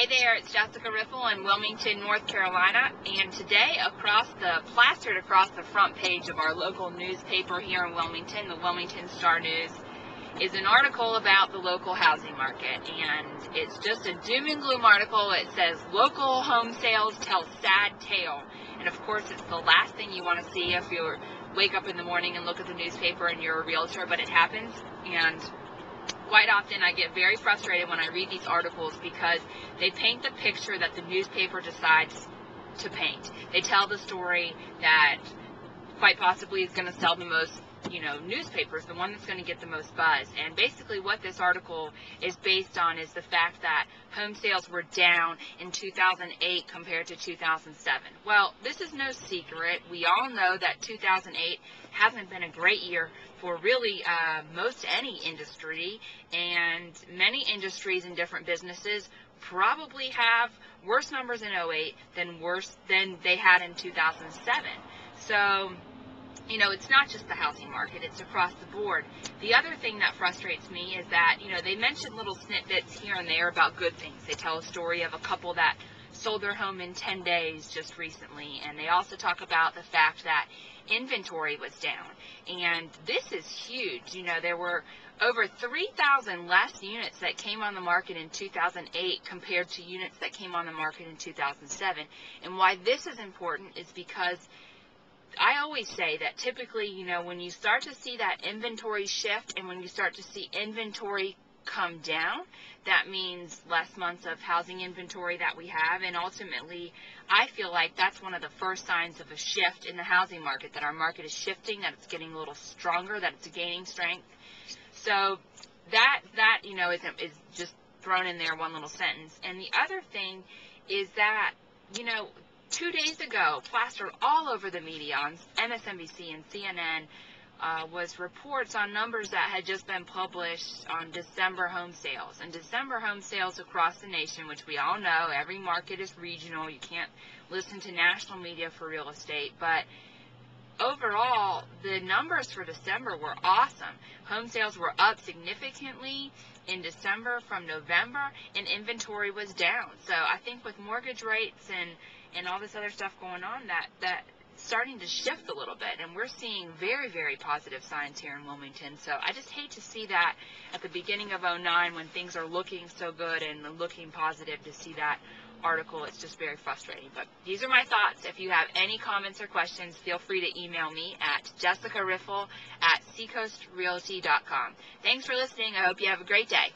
Hey there, it's Jessica Riffle in Wilmington, North Carolina, and today plastered across the front page of our local newspaper here in Wilmington, the Wilmington Star News, is an article about the local housing market, and it's just a doom and gloom article. It says, local home sales tell sad tale, and of course it's the last thing you want to see if you wake up in the morning and look at the newspaper and you're a realtor, but it happens, and quite often I get very frustrated when I read these articles because they paint the picture that the newspaper decides to paint. They tell the story that quite possibly is going to sell the most, newspapers, the one that's going to get the most buzz. And basically what this article is based on is the fact that home sales were down in 2008 compared to 2007. Well, this is no secret. We all know that 2008 hasn't been a great year for really most any industry, and many industries and different businesses probably have worse numbers in 2008 than they had in 2007. So, it's not just the housing market, it's across the board. The other thing that frustrates me is that, they mention little snippets here and there about good things. They tell a story of a couple that sold their home in 10 days just recently, and they also talk about the fact that inventory was down. And this is huge. There were over 3,000 less units that came on the market in 2008 compared to units that came on the market in 2007. And why this is important is because I always say that typically, when you start to see that inventory shift and when you start to see inventory come down, that means less months of housing inventory that we have, and ultimately I feel like that's one of the first signs of a shift in the housing market, that our market is shifting, that it's getting a little stronger, that it's gaining strength. So that is just thrown in there, one little sentence. And the other thing is that 2 days ago, plastered all over the media on MSNBC and CNN, was reports on numbers that had just been published on December home sales. And December home sales across the nation, which we all know, every market is regional. You can't listen to national media for real estate. But overall, the numbers for December were awesome. Home sales were up significantly in December from November, and inventory was down. So I think with mortgage rates and all this other stuff going on, that starting to shift a little bit, and we're seeing very, very positive signs here in Wilmington. So I just hate to see that at the beginning of 2009 when things are looking so good and looking positive, to see that article. It's just very frustrating. But these are my thoughts. If you have any comments or questions, feel free to email me at jessicariffle@seacoastrealty.com. Thanks for listening. I hope you have a great day.